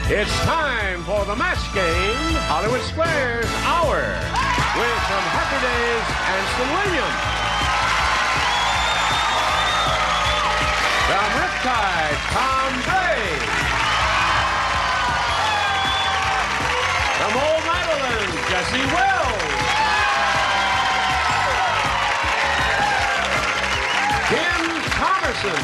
It's time for the match game, Hollywood Squares Hour, with from Happy Days, Anson Williams. From Riptide, Thom Bray. From Old Madeline, Jesse Wells. Thomerson.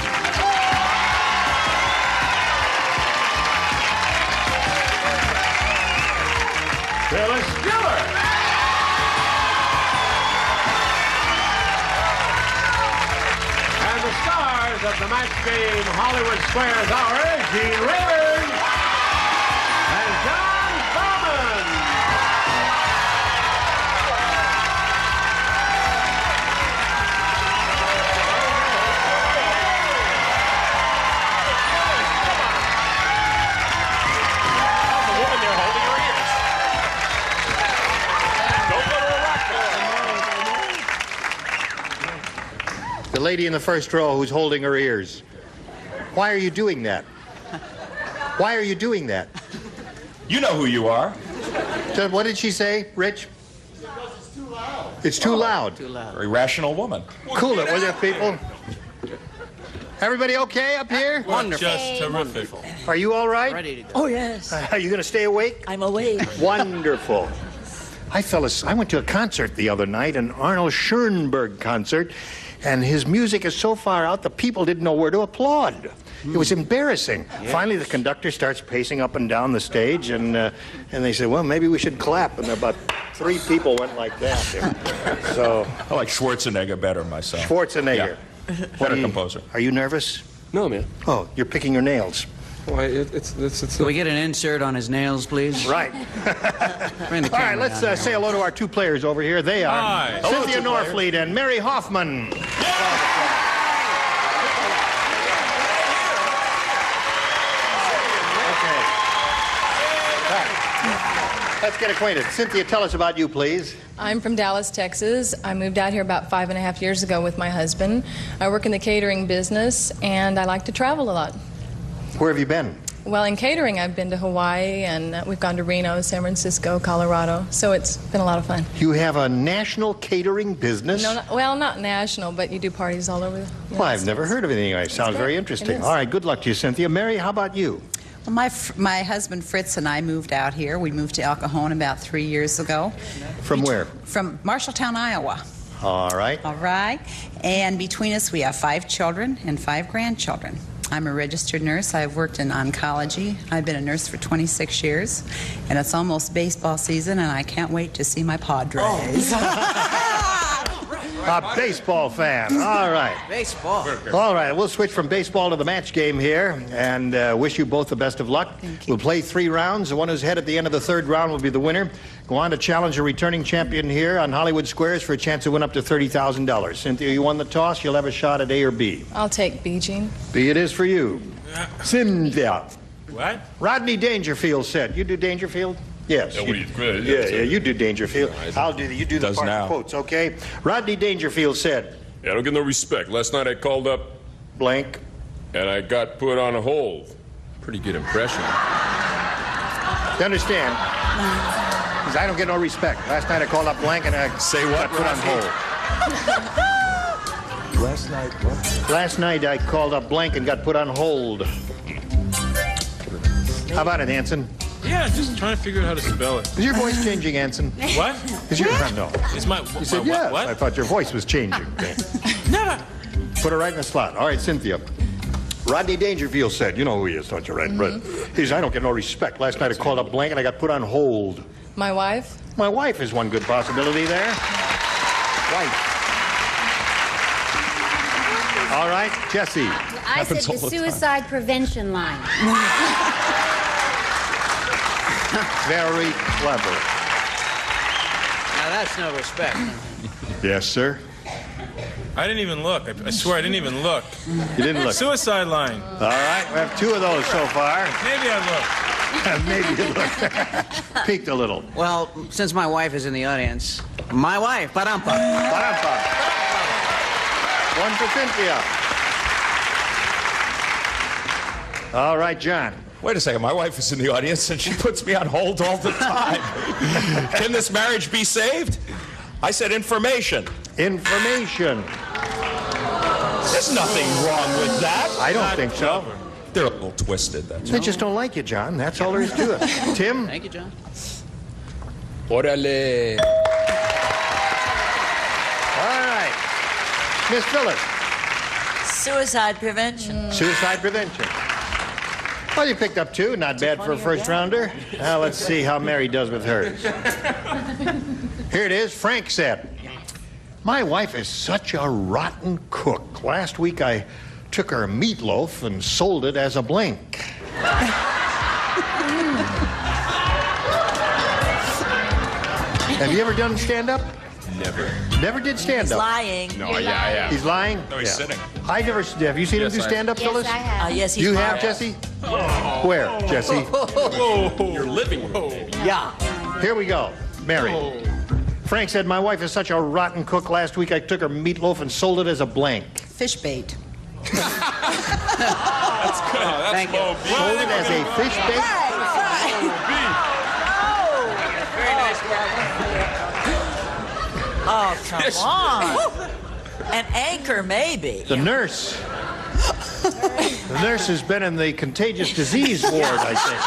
Phyllis, Diller. And the stars of the match game Hollywood Squares Hour, Greene and Thom. The lady in the first row who's holding her ears. Why are you doing that? Why are you doing that? You know who you are. So what did she say, Rich? Because it's too loud. It's too loud. Too loud. Very rational woman. Cool it, will you, people? Everybody okay up here? Wonderful. Just terrific. Are you all right? Ready to go. Oh, yes. Are you going to stay awake? I'm awake. Wonderful. Hi, fellas. I went to a concert the other night, an Arnold Schoenberg concert, and his music is so far out, the people didn't know where to applaud. It was embarrassing. Yes. Finally, the conductor starts pacing up and down the stage, and they said, well, maybe we should clap. And about 3 people went like that. So I like Schwarzenegger better myself. Schwarzenegger. Yeah. Better composer. Are you nervous? No, man. Oh, you're picking your nails. Why, it's Can we get an insert on his nails, please? Right. Bring the All right, camera let's down say hello to our 2 players over here. They are Hi. Cynthia Norfleet and Mary Hoffman. Let's get acquainted. Cynthia, tell us about you, please. I'm from Dallas, Texas. I moved out here about 5.5 years ago with my husband. I work in the catering business, and I like to travel a lot. Where have you been? Well, in catering, I've been to Hawaii, and we've gone to Reno, San Francisco, Colorado, so it's been a lot of fun. You have a national catering business? No, well, not national, but you do parties all over the United Well, I've States. never heard of anything like that. Sounds very interesting. All right, good luck to you, Cynthia. Mary, how about you? Well, my husband Fritz and I moved out here. We moved to El Cajon about 3 years ago. From where? From Marshalltown, Iowa. All right. All right. And between us, we have 5 children and 5 grandchildren. I'm a registered nurse. I've worked in oncology. I've been a nurse for 26 years. And it's almost baseball season, and I can't wait to see my Padres. A baseball fan. All right. Baseball. All right, we'll switch from baseball to the match game here, and wish you both the best of luck. We'll play 3 rounds. The one who's ahead at the end of the 3rd round will be the winner. Go on to challenge a returning champion here on Hollywood Squares for a chance to win up to $30,000. Cynthia, you won the toss. You'll have a shot at A or B. I'll take B, Gene. B it is for you. Cynthia. What? Rodney Dangerfield said. You do Dangerfield? Yes. Yeah, Yeah, you do Dangerfield. I'll do the, you do the Does part now. quotes, okay? Rodney Dangerfield said, Yeah, I don't get no respect. Last night I called up blank. and I got put on a hold. Pretty good impression. You understand? Because I don't get no respect. Last night I called up blank and I Say what, got put on hold. Last night, what? Last night I called up blank and got put on hold. How about it, Anson? Yeah, just trying to figure out how to spell it. Is your voice changing, Anson? What? Is your no? Is my You said my, yes. what? I thought your voice was changing. Never. Put her right in the slot. All right, Cynthia. Rodney Dangerfield said, you know who he is, don't you, right? Right. He says, I don't get no respect. Last night I called up blank and I got put on hold. My wife? My wife is one good possibility there. Wife. All right, Jesse. I said the suicide prevention line. Very clever. Now that's no respect. Yes, sir. I didn't even look. I swear I didn't even look. You didn't look. Suicide line. All right, we have 2 of those so far. Maybe I looked. Maybe you looked. Peeked a little. Well, since my wife is in the audience, my wife, Parampa. Parampa. 1 for Cynthia. All right, John. Wait a second, my wife is in the audience and she puts me on hold all the time. Can this marriage be saved? I said information. Information. There's nothing wrong with that. I don't think so. They're a little twisted, that's They all. just don't like you, John. That's all there is to it. Tim? Thank you, John. Órale. All right. Miss Phyllis. Suicide prevention. Suicide prevention. Well, you picked up 2. Not bad for a first rounder. Now let's see how Mary does with hers. Here it is. Frank said, "My wife is such a rotten cook. Last week I took her meatloaf and sold it as a blank." Have you ever done stand-up? Never. Never did stand-up. Lying. No, yeah. He's lying? No, he's Yeah. sitting. I never. Have you seen him Yes, do stand-up, Yes, Phyllis? I have. Yes, he's You lying. have, Jesse? Where, Jesse? You're living room, maybe. Yeah. Here we go. Mary. Frank said, "My wife is such a rotten cook. Last week I took her meatloaf and sold it as a blank." Fish bait. Thank you. Sold it as a fish bait? Oh, come on. An anchor, maybe. The nurse. The nurse has been in the contagious disease ward, I think.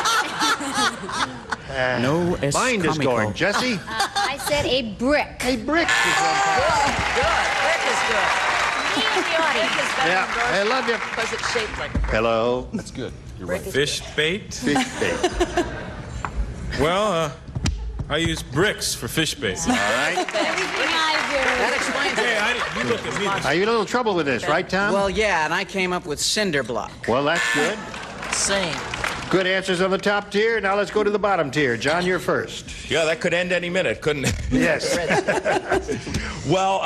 No es Mind is comical. going. Jesse? I said a brick. A brick is on Good. Brick is good. Me in the audience. Yeah, I love you. Because it's shaped like Hello. That's good. You're right. Fish bait? Fish bait. Well, I use bricks for fish bait. All right. Everything I That explains Hey, it. you look at me. Are you in a little trouble with this, right, Tom? Well, yeah, and I came up with cinder block. Well, that's good. same. Good answers on the top tier. Now let's go to the bottom tier. John, you're first. Yeah, that could end any minute, couldn't it? Yes. Well,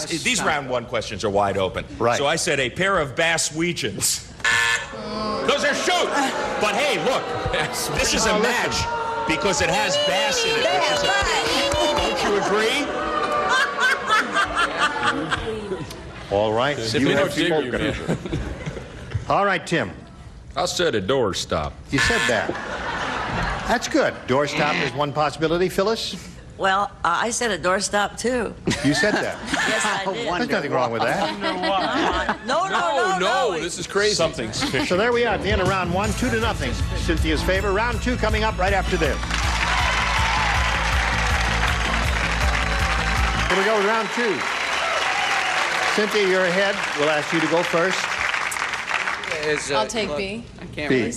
these round 1 questions are wide open. Right. So I said a pair of Basswegians. Those are shoot. But hey, look, this is a match because it has bass in it. Which is don't you agree? All right. If You you have don't dig, spoken. you All right, Tim. I said a doorstop. You said that. That's good. Doorstop is one possibility. Phyllis, Well, I said a doorstop too. you said that. Yes, I did. There's nothing wrong with that. No. This is crazy. Something's fishy. So there we are at the end of round 1, 2-0. Cynthia's favor. Round 2 coming up right after this. Here we go with round 2. Cynthia, you're ahead. We'll ask you to go first. I'll take B. I can't B. really-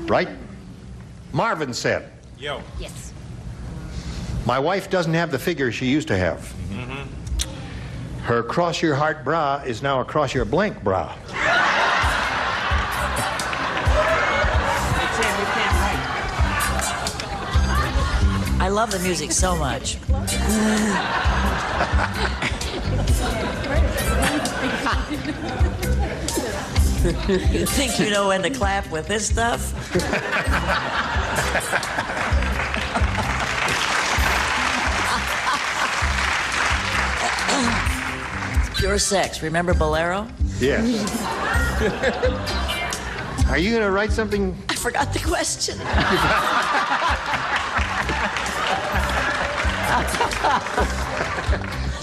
Right? Marvin said, Yo. Yes. "My wife doesn't have the figure she used to have. Her cross-your-heart bra is now a cross-your-blank bra." Hey, Tim, you can't write. I love the music so much. You think you know when to clap with this stuff? Pure sex. Remember Bolero? Yes. Are you going to write something? I forgot the question.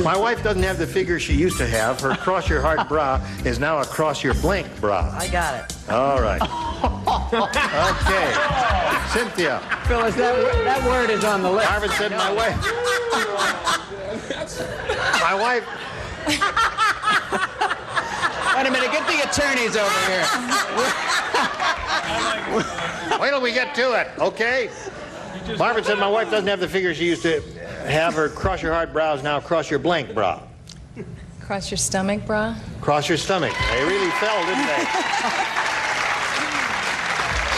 My wife doesn't have the figure she used to have. Her cross-your-heart bra is now a cross-your-blank bra. I got it. All right. Okay. Cynthia. Phyllis, that word is on the list. Marvin said my wife. My wife. Wait a minute, get the attorneys over here. Wait till we get to it, okay? Marvin said my wife doesn't have the figure she used to have. Her cross-your-heart bra is now cross-your-blank bra. Cross your stomach, bra. Cross your stomach. They really fell, didn't they?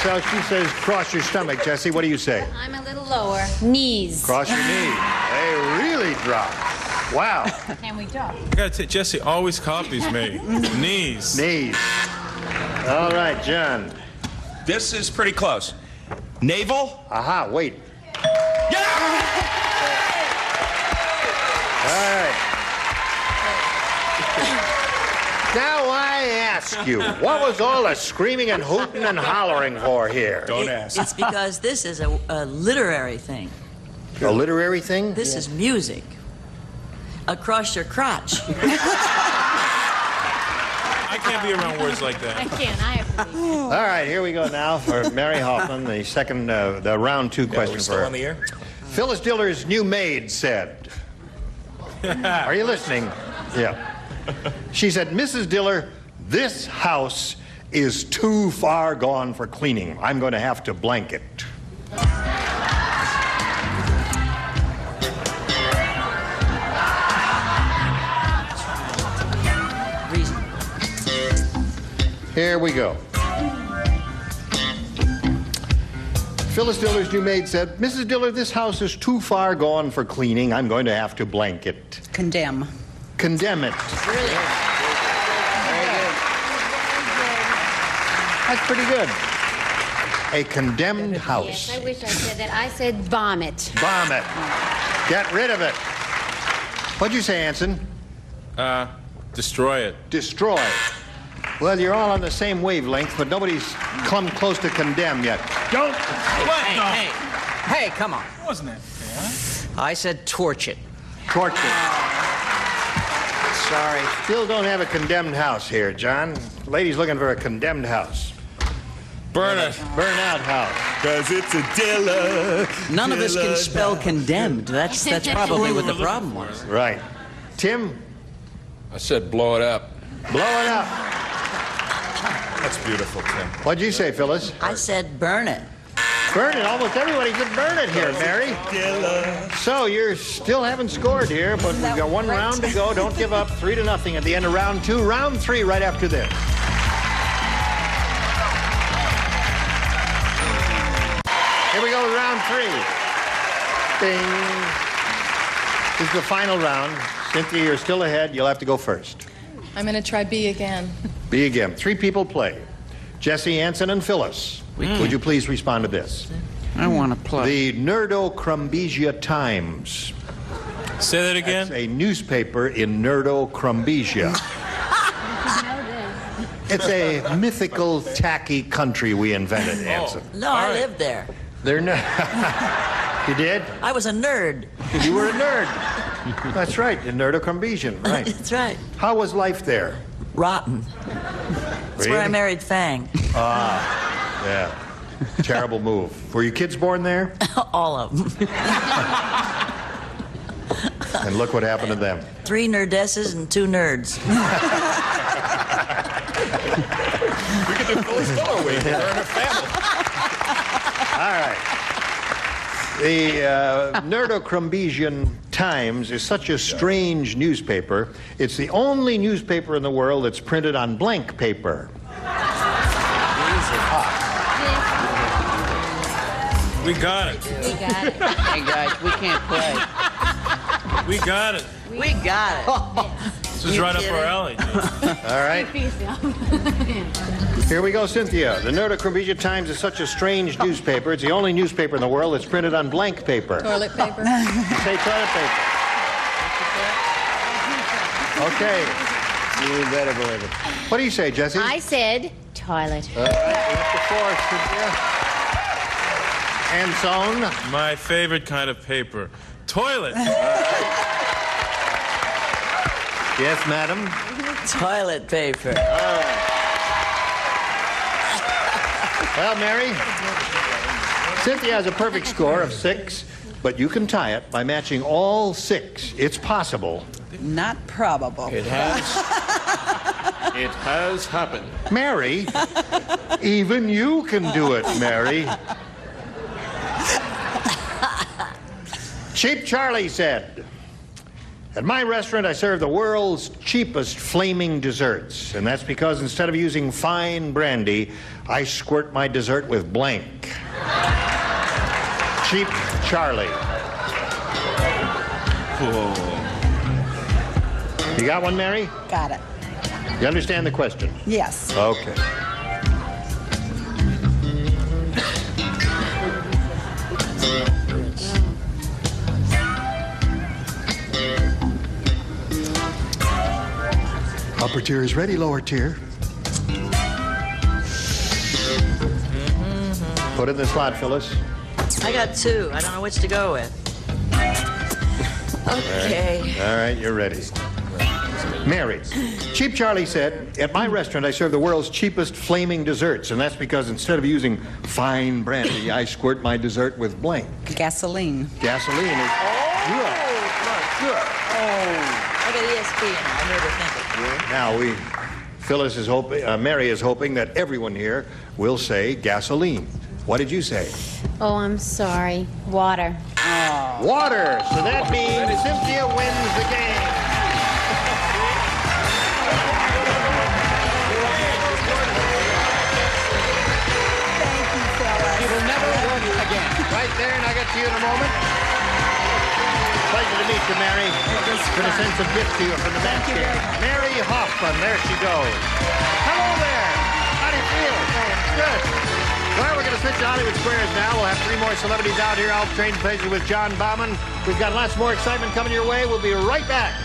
So she says cross your stomach. Jesse, what do you say? I'm a little lower. Knees. Cross your knee. They really drop. Wow. Can we talk? I gotta say, Jesse always copies me. Knees. Knees. All right, John. This is pretty close. Navel? Aha, wait. Yeah! All right. Now I ask you, what was all the screaming and hooting and hollering for here? Don't ask. It's because this is a literary thing. A literary thing? This is music. Across your crotch. I can't be around words like I that. can't. I have to be. All right, here we go now for Mary Hoffman, the second, the round 2 Are question we for still her. on the air? Phyllis Diller's new maid said, are you listening? Yeah. She said, Mrs. Diller, this house is too far gone for cleaning. I'm going to have to blank it. Reason. Here we go. Phyllis Diller's new maid said, Mrs. Diller, this house is too far gone for cleaning. I'm going to have to blank it. Condemn. Condemn it. Really? That's pretty good. A condemned house. Yes, I wish I said that. I said vomit. Bomb it. Get rid of it. What'd you say, Anson? Destroy it. Destroy. Well, you're all on the same wavelength, but nobody's come close to condemn yet. Don't. Hey, come on. Wasn't that fair? I said torch it. Torture. Sorry. Still don't have a condemned house here, John. Lady's looking for a condemned house. Burn it. Burn out house. Because it's a Diller. None of us can spell condemned. That's probably what the problem was. Right. Tim, I said blow it up. blow it up. That's beautiful, Tim. What'd you say, Phyllis? I said burn it. Burn it. Almost everybody could burn it here, Mary. So you still haven't scored here, but we've got one round to go. Don't give up. 3-0 at the end of round 2. Round 3 right after this. Here we go with round 3. Bing. This is the final round. Cynthia, you're still ahead. You'll have to go first. I'm going to try B again. B again. 3 people play. Jesse, Anson, and Phyllis. Would you please respond to this? I want to play. The Nerdo-Crumbesia Times. Say that again. It's a newspaper in Nerdo-Crumbesia. It's a mythical, tacky country we invented, Anson. No, I lived there. They're not. You did? I was a nerd. You were a nerd. That's right, in Nerdo-Crumbesia, right. That's right. How was life there? Rotten. That's where I Really? married Fang. Yeah. Terrible move. Were your kids born there? All of them. And look what happened to them. 3 nerdesses and 2 nerds. We could do Phyllis Diller week. Her and her family. All right. The Nerdo-Crumbesian Times is such a strange newspaper. It's the only newspaper in the world that's printed on blank paper. We got it. We got it. Hey, guys, we can't play. We got it. We got it. This is right up our alley. All right. Here we go, Cynthia. The Nerdo-Crumbesia Times is such a strange newspaper. It's the only newspaper in the world that's printed on blank paper. Toilet paper. Say toilet paper. Okay. You better believe it. What do you say, Jesse? I said toilet. All right, up to 4, Cynthia. Anson. My favorite kind of paper. Toilet. Yes, madam. Toilet paper. Well, Mary, Cynthia has a perfect score of 6, but you can tie it by matching all 6. It's possible. Not probable. It has happened. Mary, even you can do it, Mary. Cheap Charlie said, at my restaurant, I serve the world's cheapest flaming desserts. And that's because instead of using fine brandy, I squirt my dessert with blank. Cheap Charlie. Whoa. You got one, Mary? Got it. You understand the question? Yes. Okay. Upper tier is ready, lower tier. Put it in the slot, Phyllis. I got two. I don't know which to go with. Okay. All right, you're ready. Mary, Cheap Charlie said, at my restaurant I serve the world's cheapest flaming desserts, and that's because instead of using fine brandy, I squirt my dessert with blank. Gasoline. Gasoline is good. I got ESP and I never think it. Now Phyllis is hoping, Mary is hoping that everyone here will say gasoline. What did you say? Oh, I'm sorry. Water. Water. So that means Cynthia wins the game. Thank you, Phyllis. She will never work again. Right there, and I'll get to you in a moment. Pleasure to meet you, Mary. Gonna send some gifts to you from the match game. Mary Hoffman, there she goes. Hello there. How do you feel? Good. Well, we're going to switch to Hollywood Squares now. We'll have three more celebrities out here. I'll train pleasure with John Bauman. We've got lots more excitement coming your way. We'll be right back.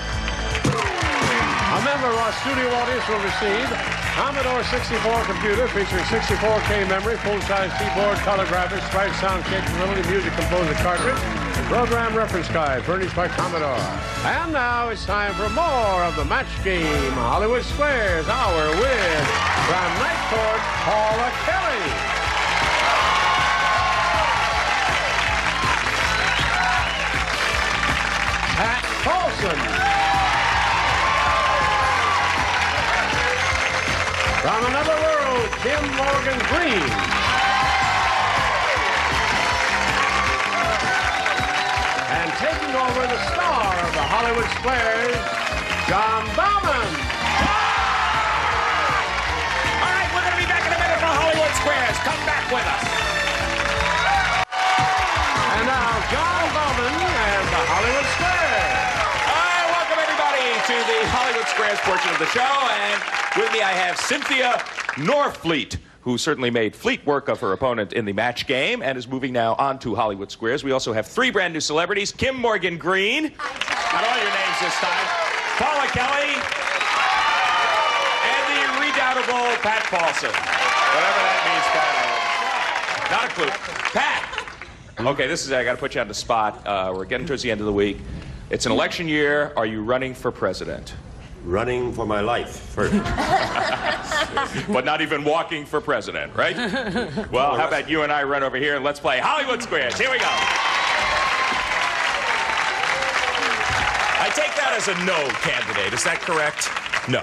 A member of our studio audience will receive Commodore 64 computer featuring 64K memory, full-size keyboard, color graphics, sprite sound capability, music composer cartridge, and program reference guide furnished by Commodore. And now it's time for more of the match game, Hollywood Squares Hour with from Night Court, Paula Kelly. Pat Paulsen. From another world, Greene. And taking over the star of the Hollywood Squares, John Bauman. All right, we're going to be back in a minute for Hollywood Squares. Come back with us. And now, John Bauman and the Hollywood Squares. Hi, welcome everybody to the Hollywood Squares portion of the show. And with me I have Cynthia Norfleet, who certainly made fleet work of her opponent in the match game and is moving now on to Hollywood Squares. We also have three brand new celebrities, Kim Morgan Greene. Got all your names this time. Paula Kelly. And the redoubtable Pat Paulsen. Whatever that means, Pat. Not a clue. Pat. Okay, this is, I got to put you on the spot. We're getting towards the end of the week. It's an election year. Are you running for president? Running for my life first. But not even walking for president, right? Well, how about you and I run over here and let's play Hollywood Squares. Here we go. I take that as a no candidate. Is that correct? No.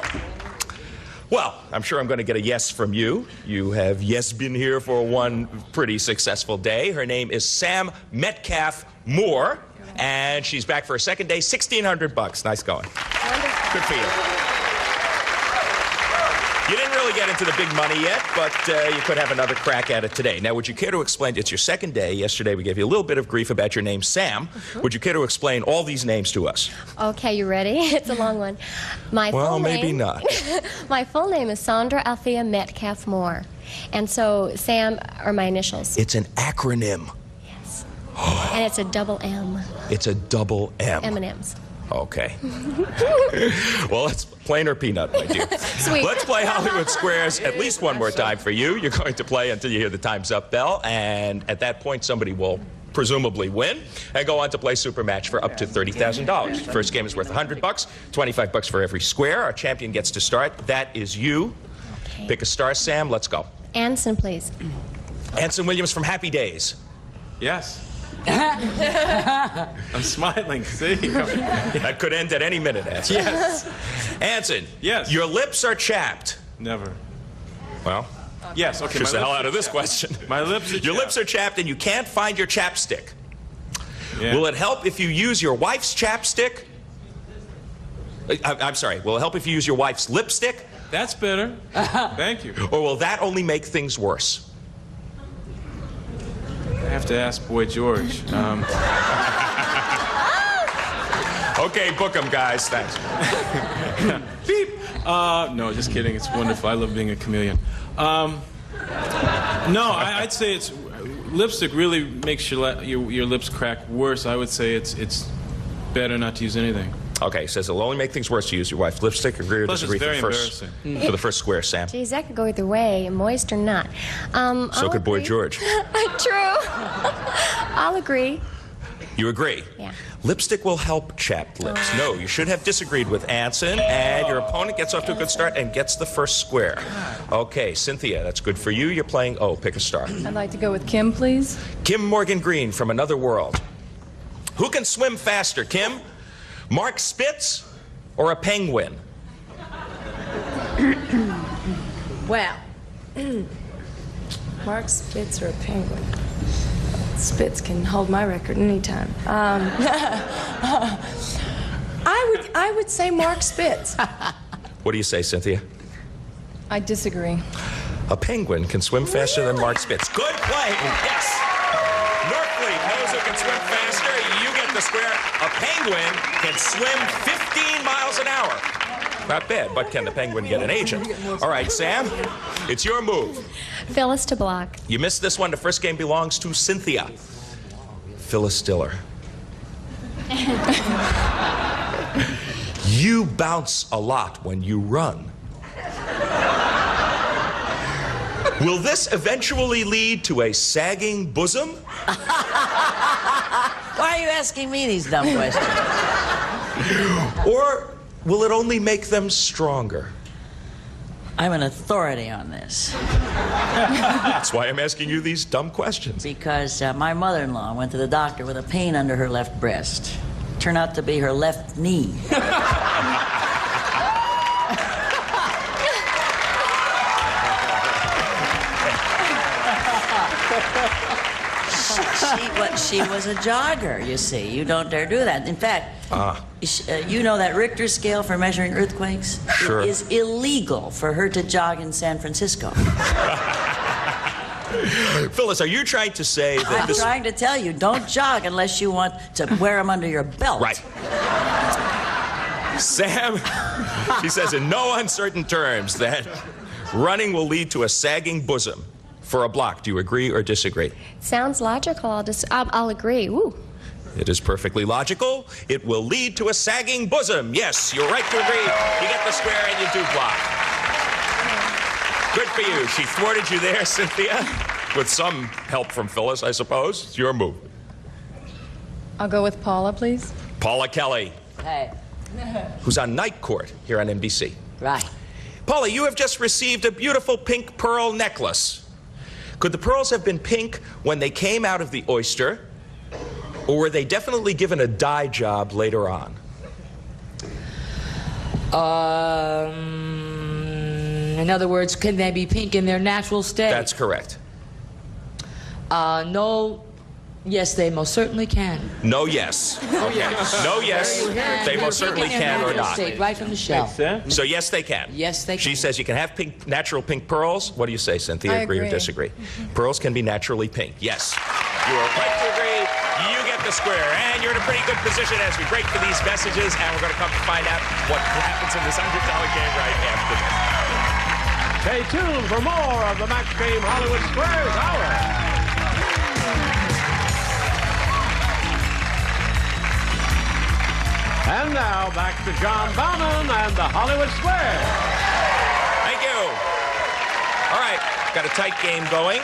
Well, I'm sure I'm going to get a yes from you. You have yes been here for one pretty successful day. Her name is Sam Metcalf Moore, and she's back for a second day. $1,600. Nice going. Good for you. You didn't really get into the big money yet, but you could have another crack at it today. Now, would you care to explain? It's your second day. Yesterday, we gave you a little bit of grief about your name, Sam. Would you care to explain all these names to us? Okay, you ready? It's a long one. Well, maybe not. My full name is Sandra Althea Metcalf Moore. And so, Sam are my initials. It's an acronym. Yes. And it's a double M. It's a double M. M&M's. Okay. Well, it's plain or peanut, my dear. Sweet. Let's play Hollywood Squares at least one more time for you. You're going to play until you hear the time's up bell, and at that point, somebody will presumably win and go on to play Super Match for up to $30,000. First game is worth $100, $25 for every square. Our champion gets to start. That is you. Okay. Pick a star, Sam. Let's go. Anson, please. Anson Williams from Happy Days. Yes. I'm smiling, see? That could end at any minute, Anson. Yes. Anson. Yes. Your lips are chapped. Never. Well, Yes, okay. just my the hell lips out are of this chapped. question. My lips are Your chapped. lips are chapped and you can't find your chapstick. Yeah. Will it help if you use your wife's chapstick? I'm sorry. Will it help if you use your wife's lipstick? That's better. Thank you. Or will that only make things worse? I have to ask Boy George. Okay, book them, guys. Thanks. Beep. No, just kidding. It's wonderful. I love being a chameleon. No, I'd say it's lipstick really makes your lips crack worse. I would say it's better not to use anything. Okay, says it'll only make things worse to use your wife's lipstick. Agree or Plus, disagree it's very for the first square, Sam? Geez, that could go either way, moist or not. So could Boy George. True. I'll agree. You agree? Yeah. Lipstick will help chapped lips. No, you should have disagreed with Anson, and your opponent gets off to a good start and gets the first square. Okay, Cynthia, that's good for you. You're playing O. Pick a star. I'd like to go with Kim, please. Kim Morgan Greene from Another World. Who can swim faster, Kim? Mark Spitz or a penguin? Well, Mark Spitz or a penguin? Spitz can hold my record anytime. I would say Mark Spitz. What do you say, Cynthia? I disagree. A penguin can swim faster than Mark Spitz. Good play. Yes. Northfleet knows who can swim faster. You get the square. A penguin can swim 15 miles an hour. Not bad, but can the penguin get an agent? All right, Sam, it's your move. Phyllis to block. You missed this one. The first game belongs to Cynthia. Phyllis Diller. You bounce a lot when you run. Will this eventually lead to a sagging bosom? Why are you asking me these dumb questions? Or will it only make them stronger? I'm an authority on this. That's why I'm asking you these dumb questions. Because my mother-in-law went to the doctor with a pain under her left breast. Turned out to be her left knee. She was a jogger, you see. You don't dare do that. In fact, you know that Richter scale for measuring earthquakes? Sure. It is illegal for her to jog in San Francisco. Phyllis, are you trying to say that I'm trying to tell you, don't jog unless you want to wear them under your belt. Right. Sam, she says in no uncertain terms that running will lead to a sagging bosom for a block. Do you agree or disagree? Sounds logical. I'll agree. Ooh. It is perfectly logical. It will lead to a sagging bosom. Yes, you're right to agree. You get the square and you do block. Good for you. She thwarted you there, Cynthia, with some help from Phyllis, I suppose. It's your move. I'll go with Paula, please. Paula Kelly, Hey. who's on Night Court here on NBC. Right. Paula, you have just received a beautiful pink pearl necklace. Could the pearls have been pink when they came out of the oyster, or were they definitely given a dye job later on? In other words, can they be pink in their natural state? That's correct. No. Yes, they most certainly can. No, yes. Okay. No, yes. They most certainly can or not. State, right from the shelf. So yes, they can. Yes, they can. She says you can have pink, natural pink pearls. What do you say, Cynthia? I Agree or agree. disagree? Pearls can be naturally pink. Yes. You are right to agree. You get the square. And you're in a pretty good position as we break for these messages. And we're going to come to find out what happens in this $100 game right after this. Stay tuned for more of the Match Game Hollywood Squares Hour. And now, back to John Bauman and the Hollywood Square. Thank you. All right, got a tight game going.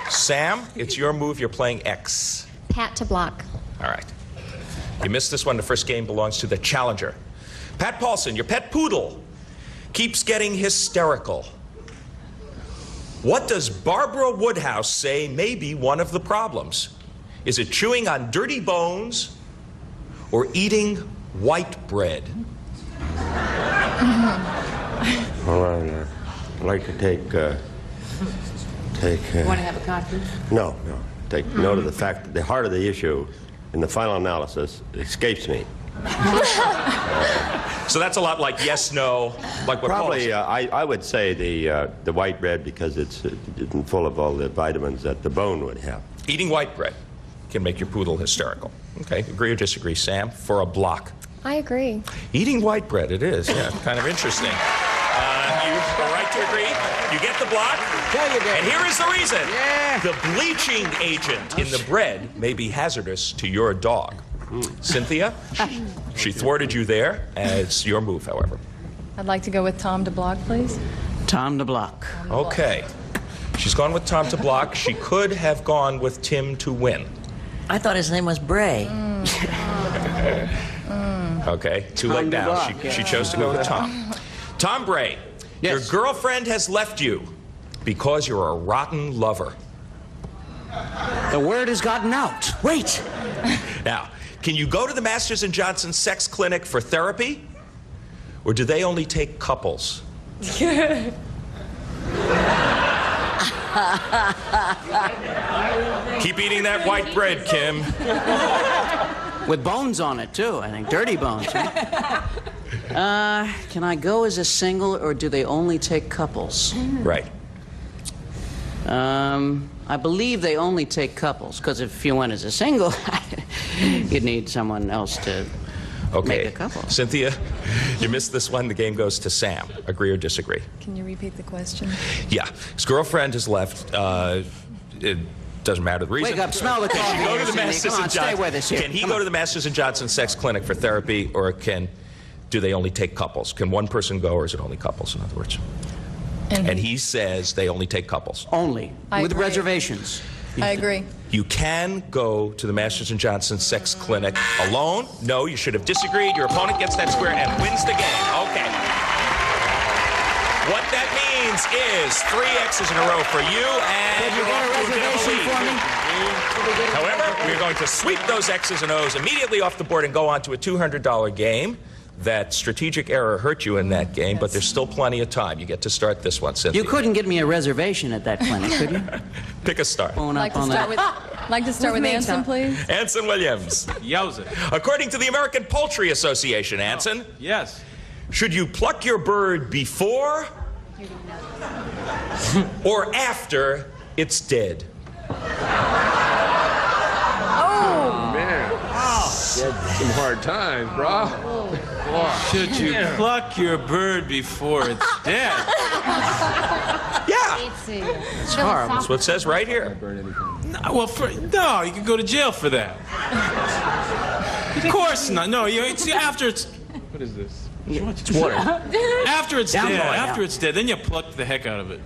Sam, it's your move. You're playing X. Pat to block. All right. You missed this one. The first game belongs to the challenger. Pat Paulsen, your pet poodle, keeps getting hysterical. What does Barbara Woodhouse say may be one of the problems? Is it chewing on dirty bones or eating white bread? Well, I'd like to take. You want to have a conference? No. Take note of the fact that the heart of the issue in the final analysis escapes me. So that's a lot like yes, no, like what Probably, Paula I would say the white bread because it's full of all the vitamins that the bone would have. Eating white bread can make your poodle hysterical. Okay, agree or disagree, Sam? For a block. I agree. Eating white bread, it is. Yeah, kind of interesting. You are right to agree. You get the block. And here is the reason. Yeah. The bleaching agent in the bread may be hazardous to your dog. Cynthia, she thwarted you there. It's your move, however. I'd like to go with Thom to block, please. Tom to block. Okay. She's gone with Thom to block. She could have gone with Tim to win. I thought his name was Bray. Okay, too late now. She chose to go with Thom. Tom Bray, your girlfriend has left you because you're a rotten lover. The word has gotten out. Wait. Now, can you go to the Masters and Johnson Sex Clinic for therapy? Or do they only take couples? Keep eating that white bread, Kim. With bones on it, too, I think. Dirty bones. Huh? Can I go as a single, or do they only take couples? Right. I believe they only take couples, because if you went as a single, you'd need someone else to make a couple. Cynthia, you missed this one. The game goes to Sam. Agree or disagree? Can you repeat the question? Yeah. His girlfriend has left. It doesn't matter the reason. Wake up, smell the coffee. Can he go to the Masters and Stay with us here. Can he go to the Masters and Johnson Sex Clinic for therapy, or do they only take couples? Can one person go, or is it only couples, in other words? And he says they only take couples. Only. With agree. reservations. I agree. You can go to the Masters and Johnson Sex Clinic alone. No, you should have disagreed. Your opponent gets that square and wins the game. Okay. What that means is 3 X's in a row for you, and you get a reservation for me? However, we're going to sweep those X's and O's immediately off the board and go on to a $200 game. That strategic error hurt you in that game, but there's still plenty of time. You get to start this one, Cynthia. You couldn't get me a reservation at that clinic, could you? Pick a star. I'd like to start with Anson, please. Anson Williams. Yowza. According to the American Poultry Association, Anson. Yes. Should you pluck your bird before or after it's dead? Oh, man. Some hard times, bro. Should you pluck your bird before it's dead? Yeah. It's horrible. That's what it says right here. No, no, you can go to jail for that. Of course not. No, it's after it's. What is this? It's water. After it's dead, then you pluck the heck out of it.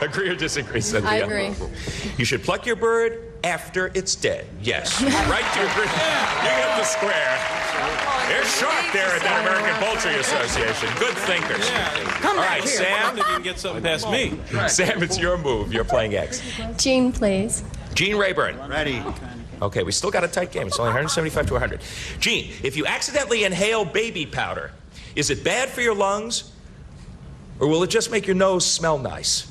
Agree or disagree, Cynthia? I agree. You should pluck your bird after it's dead. Yes. Right to agree. You get the square. They're sharp there at the American Poultry Association. Good thinkers. All right, Sam. You can get something past me. Sam, it's your move. You're playing X. Gene, please. Gene Rayburn. Ready. Okay, we still got a tight game. It's only 175 to 100. Gene, if you accidentally inhale baby powder, is it bad for your lungs, or will it just make your nose smell nice?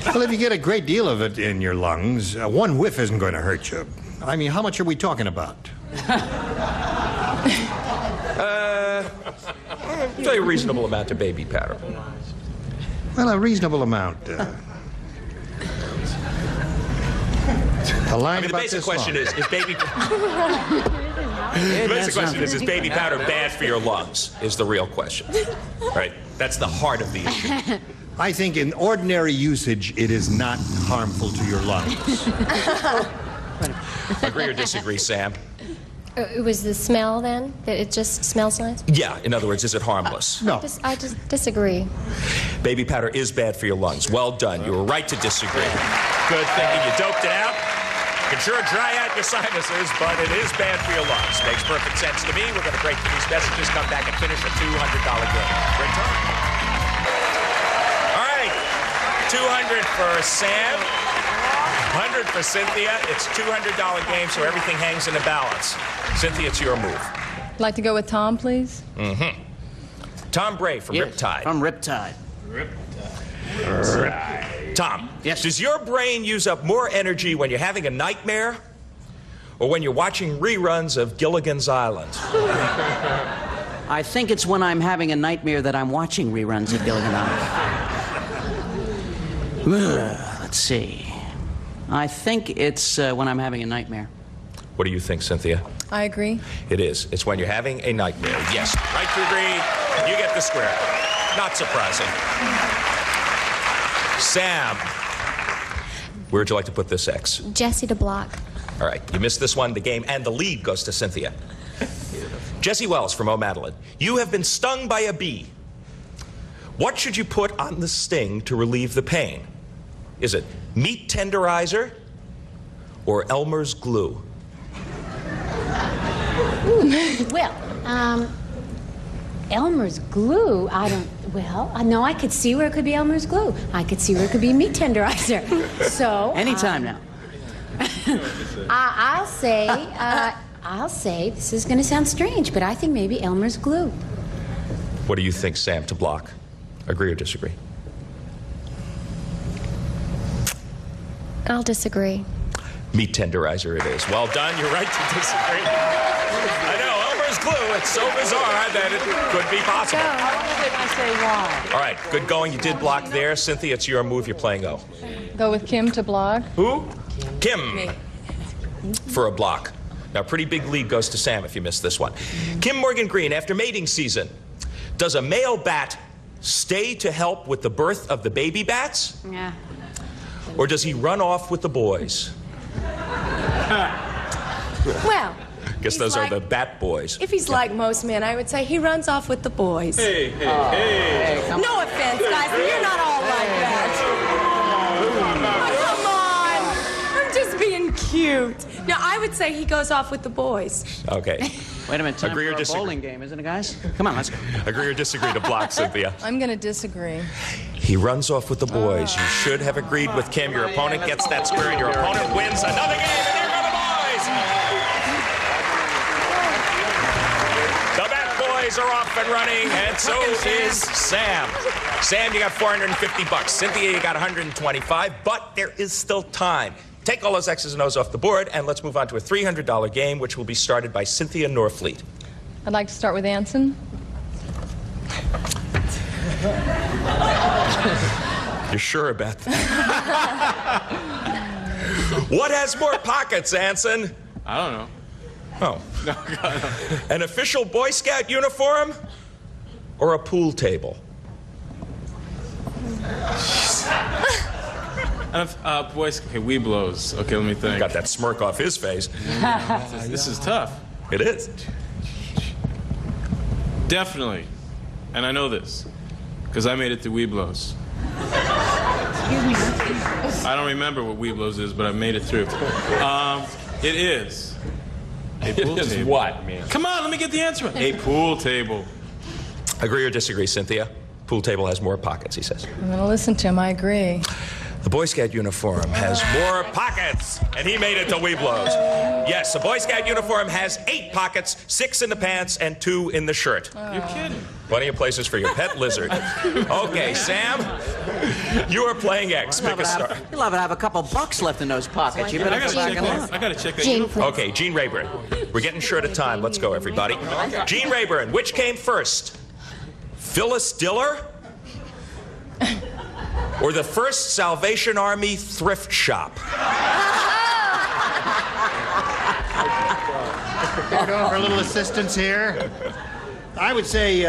Well, if you get a great deal of it in your lungs, one whiff isn't going to hurt you. I mean, how much are we talking about? Very reasonable amount of baby powder. Well, a reasonable amount. The basic question is baby... The basic question is baby powder bad for your lungs? Is the real question. Right? That's the heart of the issue. I think in ordinary usage, it is not harmful to your lungs. Agree or disagree, Sam? It was the smell then? That it just smells nice? Yeah, in other words, is it harmless? No. I just disagree. Baby powder is bad for your lungs. Well done. You were right to disagree. Good thinking. You doped it out. You can sure dry out your sinuses, but it is bad for your lungs. Makes perfect sense to me. We're going to break through these messages, come back and finish a $200 game. Great time. All right. 200 for Sam. 100 for Cynthia. It's $200 game, so everything hangs in the balance. Cynthia, it's your move. I'd like to go with Thom, please. Mm-hmm. Tom Bray from Riptide. From Riptide. Thom, does your brain use up more energy when you're having a nightmare or when you're watching reruns of Gilligan's Island? I think it's when I'm having a nightmare that I'm watching reruns of Gilligan's Island. Let's see. I think it's when I'm having a nightmare. What do you think, Cynthia? I agree. It is. It's when you're having a nightmare. Yes. Right to agree. You get the square. Not surprising. Sam. Where would you like to put this X? Jesse to block. All right, you missed this one. The game and the lead goes to Cynthia. Jesse Wells from O'Madeline. You have been stung by a bee. What should you put on the sting to relieve the pain? Is it meat tenderizer or Elmer's glue? Well, Elmer's glue, I don't, well, no, I could see where it could be Elmer's glue. I could see where it could be meat tenderizer. So. Anytime now. I'll say, this is going to sound strange, but I think maybe Elmer's glue. What do you think, Sam, to block? Agree or disagree? I'll disagree. Meat tenderizer it is. Well done. You're right to disagree. I know, Elmer's glue. It's so bizarre that it could be possible. I say why. All right, good going. You did block there. Cynthia, it's your move. You're playing O. Go with Kim to block. Who? Kim. For a block. Now, pretty big lead goes to Sam if you missed this one. Kim Morgan Greene, after mating season, does a male bat stay to help with the birth of the baby bats? Yeah. Or does he run off with the boys? Well, Guess those are the bat boys. if he's like most men, I would say he runs off with the boys. Hey. No offense, guys, but you're not all like that. Oh, come on. I'm just being cute. No, I would say he goes off with the boys. Okay. Wait a minute, time Agree or for a disagree? bowling game, isn't it, guys? Come on, let's go. Agree or disagree to block, Cynthia? I'm going to disagree. He runs off with the boys. You should have agreed with Kim. Your opponent gets that square, and your opponent wins another game, and there go the boys! The Bat Boys are off and running, and so is Sam. Sam, you got $450. Cynthia, you got $125, but there is still time. Take all those X's and O's off the board, and let's move on to a $300 game, which will be started by Cynthia Norfleet. I'd like to start with Anson. You're sure about that? What has more pockets, Anson? I don't know. Oh. No. An official Boy Scout uniform or a pool table? Boys, okay, Weeblos. Okay, let me think. Got that smirk off his face. This is tough. It is. Definitely. And I know this, because I made it to Weeblos. I don't remember what Weeblos is, but I made it through. It is a pool table. What, man? Come on, let me get the answer. A pool table. Agree or disagree, Cynthia? Pool table has more pockets, he says. I'm going to listen to him. I agree. The Boy Scout uniform has more pockets, and he made it to Weeblos. Yes, the Boy Scout uniform has 8 pockets, 6 in the pants and 2 in the shirt. You're kidding. Plenty of places for your pet lizard. Okay, Sam, you are playing X. Pick a star. You'll have a couple bucks left in those pockets. You better go back and look. I gotta check that uniform. Okay, Gene Rayburn. We're getting short of time. Let's go, everybody. Gene Rayburn, which came first? Phyllis Diller? Or the first Salvation Army thrift shop? Here, going for a little assistance here. I would say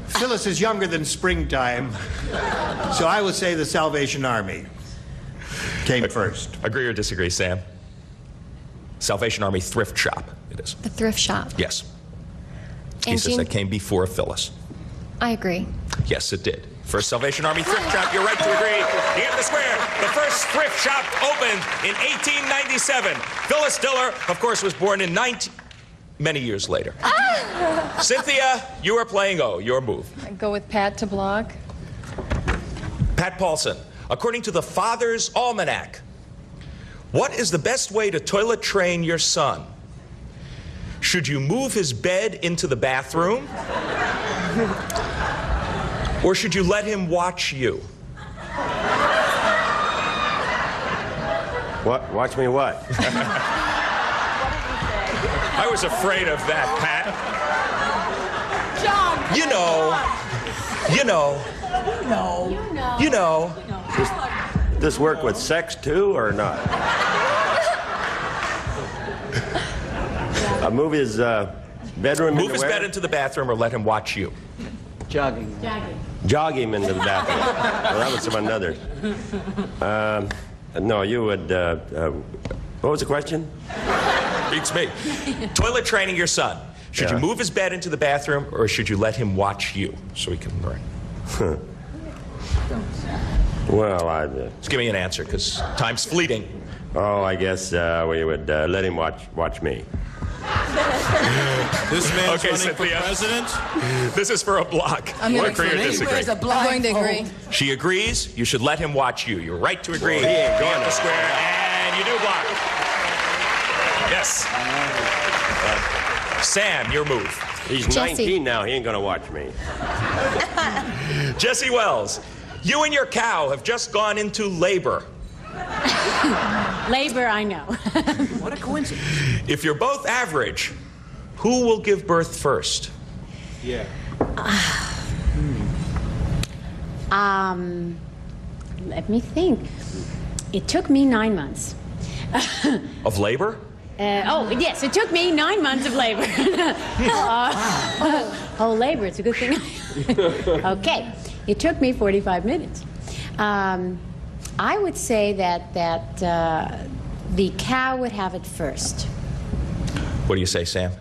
Phyllis is younger than springtime, so I would say the Salvation Army came first. Agree or disagree, Sam? Salvation Army thrift shop, it is. The thrift shop. Yes. He And says Gene, that came before Phyllis. I agree. Yes, it did. First Salvation Army thrift shop, you're right to agree. You get the square. The first thrift shop opened in 1897. Phyllis Diller, of course, was born in many years later. Cynthia, you are playing O, your move. I go with Pat to block. Pat Paulsen, according to the Father's Almanac, what is the best way to toilet train your son? Should you move his bed into the bathroom? Or should you let him watch you? What? Watch me what? I was afraid of that, Pat. John! You know. This work with sex too, or not? Move his bedroom. Move his bed into the bathroom or let him watch you. Jogging. Jog him into the bathroom. Well, that was from another. No, you would. What was the question? Beats me. Toilet training your son. Should you move his bed into the bathroom, or should you let him watch you so he can learn? Well, Just give me an answer, because time's fleeting. Oh, I guess we would let him watch me. This man's running Cynthia. for president. This is for a block. I'm going Agree or disagree? I'm going to agree. She agrees. You should let him watch you. You're right to agree. Well, he ain't Be going up the square, and you do block. Yes. Sam, your move. He's Jesse. 19 now. He ain't gonna watch me. Jesse Wells, you and your cow have just gone into labor. Labor, I know. What a coincidence. If you're both average, who will give birth first? Yeah. Let me think. It took me 9 months. Of labor? Oh, yes, it took me 9 months of labor. Labor, it's a good thing. Okay, it took me 45 minutes. I would say that the cow would have it first. What do you say, Sam?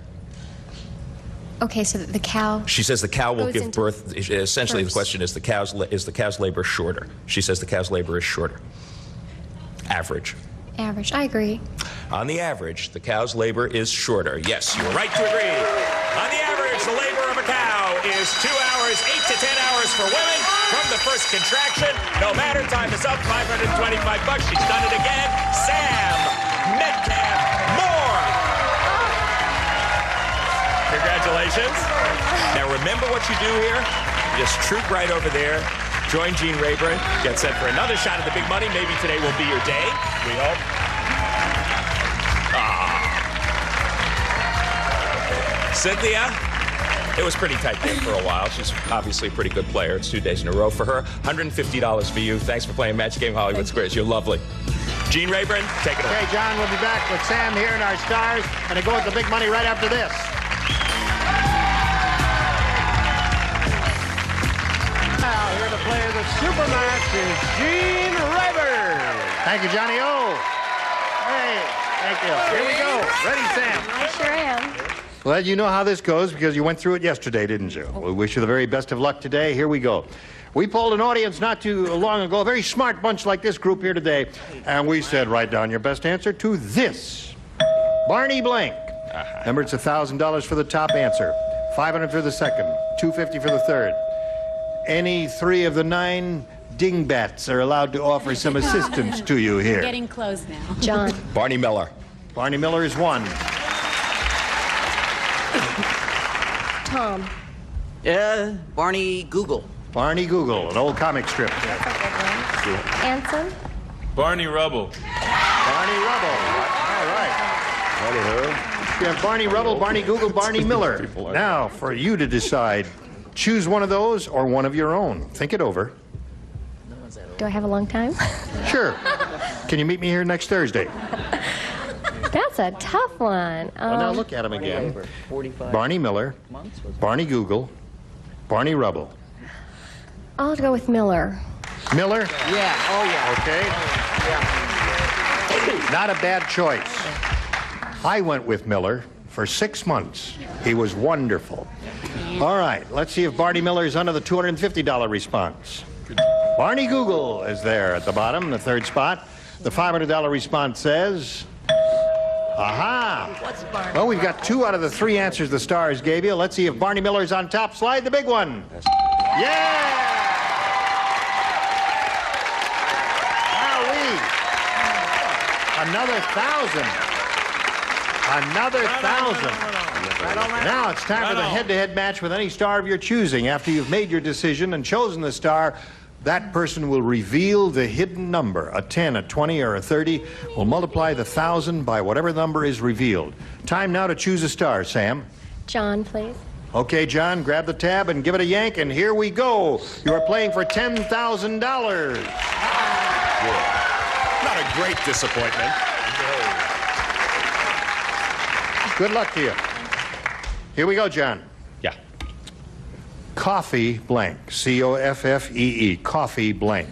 Okay, so the cow. She says the cow will Goes give into birth. Essentially, the first. question is the cow's labor shorter? She says the cow's labor is shorter. Average. Average. I agree. On the average, the cow's labor is shorter. Yes, you're right to agree. On the average, the labor of a cow is 2 hours, 8 to 10 hours for women from the first contraction. No matter, time is up, $525. She's done it again. Sam Metcalf Moore. Congratulations. Now remember what you do here. You just troop right over there. Join Gene Rayburn. Get set for another shot at the big money. Maybe today will be your day. We hope. Cynthia, it was pretty tight there for a while. She's obviously a pretty good player. It's 2 days in a row for her. $150 for you. Thanks for playing Match Game Hollywood Squares. You're lovely. Gene Rayburn, take it away. Okay, John, we'll be back with Sam here in our stars, and it goes to big money right after this. Now, here to play the Supermatch is Gene Rayburn. Thank you, Johnny O. Hey, thank you. Here we go. Ready, Sam? I sure am. Well, you know how this goes because you went through it yesterday, didn't you? We wish you the very best of luck today. Here we go. We polled an audience not too long ago, a very smart bunch like this group here today, and we said, write down your best answer to this. Barney Blank. Remember, it's $1,000 for the top answer, $500 for the second, $250 for the third. Any three of the 9 dingbats are allowed to offer some assistance to you here. Getting close now. John. Barney Miller. Barney Miller is 1. Tom. Barney Google. Barney Google, an old comic strip. Anson. Barney Rubble. Barney Rubble. All right. You have Barney Rubble, Barney Google, Barney Miller. Now, for you to decide, choose one of those or one of your own. Think it over. Do I have a long time? Sure. Can you meet me here next Thursday? That's a tough one. Well, now look at him again. Barney Miller, Barney Google, Barney Rubble. I'll go with Miller. Miller? Yeah. Oh, yeah. Okay. Not a bad choice. I went with Miller for 6 months. He was wonderful. All right, let's see if Barney Miller is under the $250 response. Barney Google is there at the bottom, the third spot. The $500 response says... Aha! Well, we've got 2 out of the 3 answers the stars gave you. Let's see if Barney Miller's on top. Slide the big one. Yeah! Wowee! Another 1,000. Another 1,000. Now it's time for the head-to-head match with any star of your choosing. After you've made your decision and chosen the star, that person will reveal the hidden number. A 10, a 20, or a 30 will multiply the 1,000 by whatever number is revealed. Time now to choose a star, Sam. John, please. Okay, John, grab the tab and give it a yank, and here we go. You are playing for $10,000. Not a great disappointment. Good luck to you. Here we go, John. Yeah. Coffee blank. C-O-F-F-E-E. Coffee blank.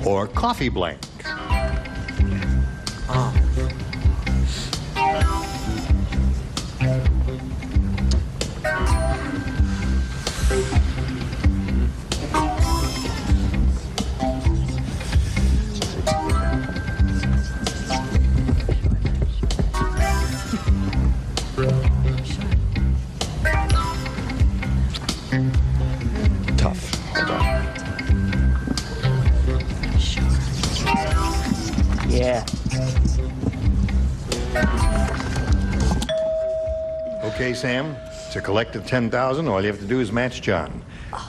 Or coffee blank. Tough. Hold on. Yeah. Okay, Sam. It's a collective 10,000. All you have to do is match John.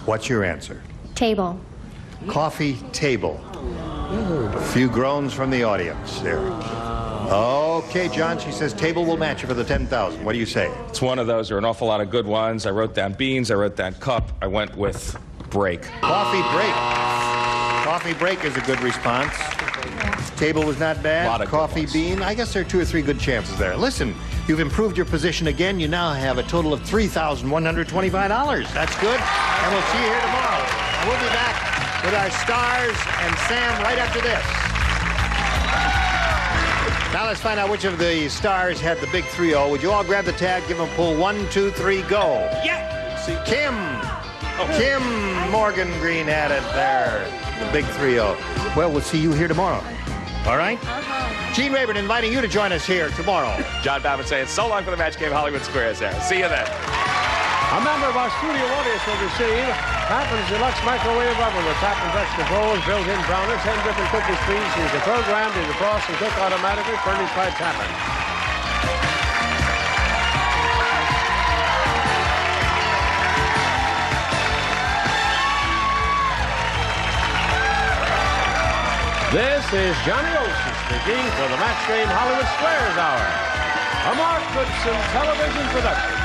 What's your answer? Table. Coffee table. A few groans from the audience there. Okay, John, she says table will match you for the 10,000. What do you say? It's one of those. There are an awful lot of good ones. I wrote down beans. I wrote down cup. I went with break. Coffee break. Coffee break is a good response. Table was not bad. A lot of Coffee bean. I guess there are 2 or 3 good chances there. Listen, you've improved your position again. You now have a total of $3,125. That's good. And we'll see you here tomorrow. And we'll be back with our stars and Sam right after this. Now let's find out which of the stars had the big 3-0. Would you all grab the tag, give them a pull? 1, 2, 3, go. Yeah. See. Kim. Kim Morgan Greene had it there. The big 3-0. Well, we'll see you here tomorrow. All right? Gene Rayburn inviting you to join us here tomorrow. John Babbitt saying so long for the match game Hollywood Squares there. See you then. A member of our studio audience will receive Tappan's Deluxe Microwave Oven with tap and touch controls, built-in browner, 10 different cookie speeds. You can program to defrost and cook automatically, furnished by Tappan. This is Johnny Olson speaking for the Match Game Hollywood Squares Hour, a Mark Goodson television production.